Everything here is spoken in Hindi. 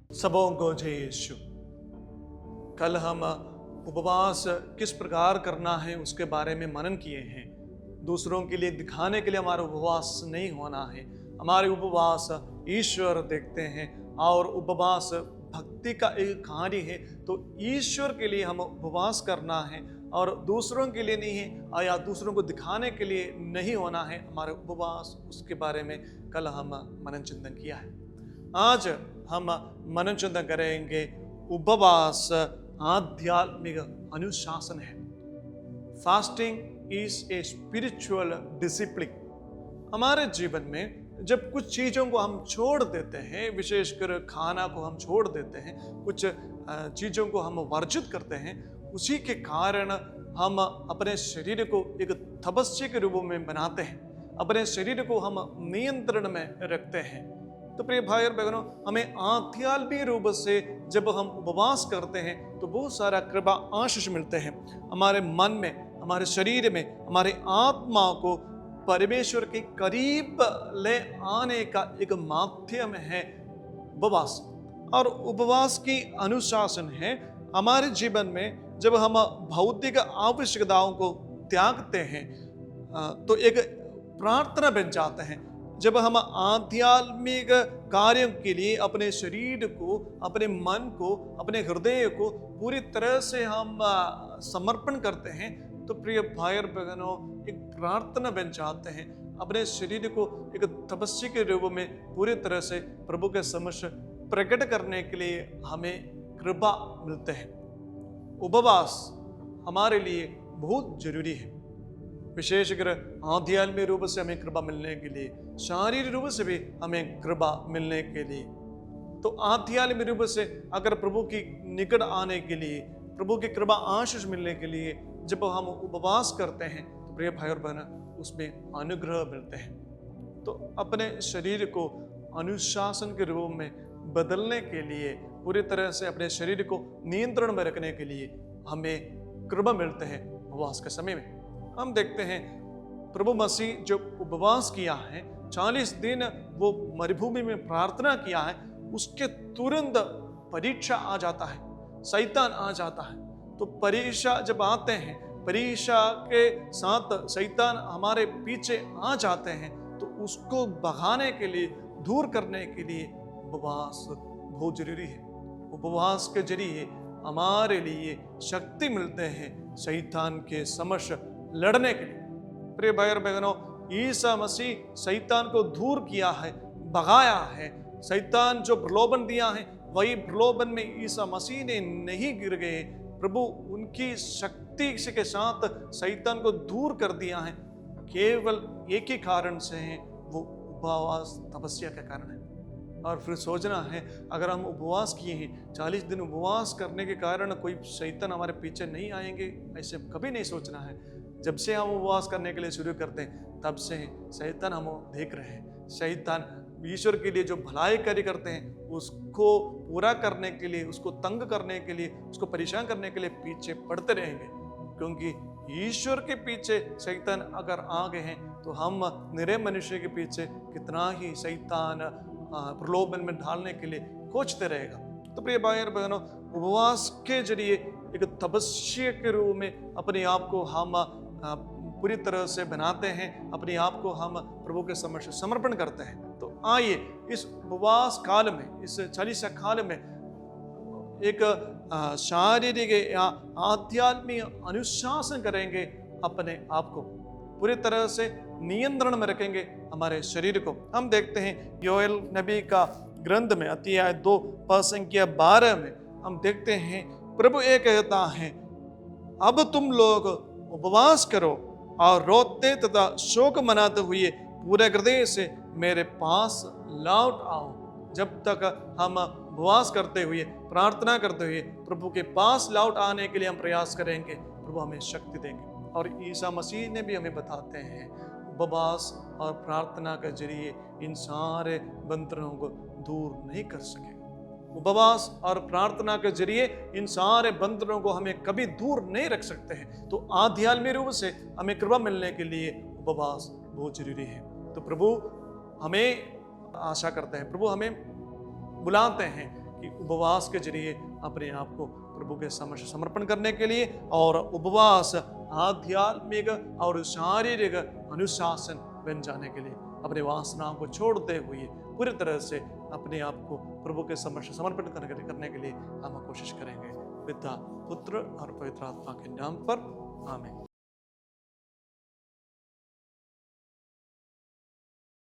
सबों को जय यीशु। कल हम उपवास किस प्रकार करना है उसके बारे में मनन किए हैं। दूसरों के लिए दिखाने के लिए हमारा उपवास नहीं होना है। हमारे उपवास ईश्वर देखते हैं और उपवास भक्ति का एक कार्य है। तो ईश्वर के लिए हम उपवास करना है और दूसरों के लिए नहीं है या दूसरों को दिखाने के लिए नहीं होना है हमारे उपवास। उसके बारे में कल हम मनन चिंतन किया है। आज हम मनन चिंतन करेंगे उपवास आध्यात्मिक अनुशासन है। Fasting is a spiritual discipline. हमारे जीवन में जब कुछ चीज़ों को हम छोड़ देते हैं, विशेषकर खाना को हम छोड़ देते हैं, कुछ चीज़ों को हम वर्जित करते हैं, उसी के कारण हम अपने शरीर को एक तपस्या के रूप में बनाते हैं, अपने शरीर को हम नियंत्रण में रखते हैं। तो प्रिय भाई और बहनों, हमें आध्यात्मिक रूप से जब हम उपवास करते हैं तो बहुत सारा कृपा आशीष मिलते हैं। हमारे मन में, हमारे शरीर में, हमारे आत्मा को परमेश्वर के करीब ले आने का एक माध्यम है उपवास। और उपवास की अनुशासन है हमारे जीवन में जब हम भौतिक आवश्यकताओं को त्यागते हैं तो एक प्रार्थना बन जाते हैं। जब हम आध्यात्मिक कार्यों के लिए अपने शरीर को, अपने मन को, अपने हृदय को पूरी तरह से हम समर्पण करते हैं तो प्रिय भाई और बहनों, एक प्रार्थना बन जाते हैं। अपने शरीर को एक तपस्या के रूप में पूरी तरह से प्रभु के समक्ष प्रकट करने के लिए हमें कृपा मिलते हैं। उपवास हमारे लिए बहुत जरूरी है, विशेषकर आध्यात्मिक रूप से हमें कृपा मिलने के लिए, शारीरिक रूप से भी हमें कृपा मिलने के लिए। तो आध्यात्मिक रूप से अगर प्रभु की निकट आने के लिए, प्रभु की कृपा आशीष मिलने के लिए जब हम उपवास करते हैं तो प्रिय भाई और बहन, उसमें अनुग्रह मिलते हैं। तो अपने शरीर को अनुशासन के रूप में बदलने के लिए, पूरी तरह से अपने शरीर को नियंत्रण में रखने के लिए हमें कृपा मिलते हैं उपवास के समय में। हम देखते हैं प्रभु मसीह जो उपवास किया है, 40 दिन वो मरुभूमि में प्रार्थना किया है, उसके तुरंत परीक्षा आ जाता है, शैतान आ जाता है। तो परीक्षा जब आते हैं, परीक्षा के साथ शैतान हमारे पीछे आ जाते हैं तो उसको भगाने के लिए, दूर करने के लिए उपवास बहुत जरूरी है। उपवास के जरिए हमारे लिए शक्ति मिलते हैं शैतान के समक्ष लड़ने के लिए। प्रिय भाई और बहनों, ईसा मसीह शैतान को दूर किया है, भगाया है। शैतान जो प्रलोभन दिया है वही प्रलोभन में ईसा मसीह ने नहीं गिर गए। प्रभु उनकी शक्ति के साथ शैतान को दूर कर दिया है। केवल एक ही कारण से है, वो उपवास तपस्या के कारण है। और फिर सोचना है अगर हम उपवास किए हैं, 40 दिन उपवास करने के कारण कोई शैतान हमारे पीछे नहीं आएंगे, ऐसे कभी नहीं सोचना है। जब से हम उपवास करने के लिए शुरू करते हैं तब से शैतान हम देख रहे हैं। शैतान ईश्वर के लिए जो भलाई कार्य करते हैं उसको पूरा करने के लिए, उसको तंग करने के लिए, उसको परेशान करने के लिए पीछे पड़ते रहेंगे। क्योंकि ईश्वर के पीछे शैतान अगर आ गए हैं तो हम निरे मनुष्य के पीछे कितना ही शैतान प्रलोभन में ढालने के लिए खोजते रहेगा। तो प्रिय भाई और बहनों, उपवास के जरिए एक तपस्या के रूप में अपने आप को हम पूरी तरह से बनाते हैं, अपने आप को हम प्रभु के समक्ष समर्पण करते हैं। तो आइए इस उपवास काल में, इस 40 काल में एक शारीरिक या आध्यात्मिक अनुशासन करेंगे। अपने आप को पूरी तरह से नियंत्रण में रखेंगे, हमारे शरीर को। हम देखते हैं योएल नबी का ग्रंथ में अध्याय 2 पद संख्या 12 में हम देखते हैं प्रभु ये कहता है, अब तुम लोग उपवास करो और रोते तथा शोक मनाते हुए पूरे हृदय से मेरे पास लौट आओ। जब तक हम उपवास करते हुए, प्रार्थना करते हुए प्रभु के पास लौट आने के लिए हम प्रयास करेंगे, प्रभु हमें शक्ति देंगे। और ईसा मसीह ने भी हमें बताते हैं उपवास और प्रार्थना के जरिए इन सारे बंधनों को दूर नहीं कर सके। उपवास और प्रार्थना के जरिए इन सारे बंधनों को हमें कभी दूर नहीं रख सकते हैं। तो आध्यात्मिक रूप से हमें कृपा मिलने के लिए उपवास बहुत जरूरी है। तो प्रभु हमें आशा करते हैं, प्रभु हमें बुलाते हैं कि उपवास के जरिए अपने आप को प्रभु के समक्ष समर्पण करने के लिए और उपवास आध्यात्मिक और शारीरिक अनुशासन बन जाने के लिए अपने वासनाओं को छोड़ते हुए पूरी तरह से अपने आप को प्रभु के समक्ष समर्पण करने के लिए हम कोशिश करेंगे। पिता, पुत्र और पवित्र आत्मा के नाम पर आमीन।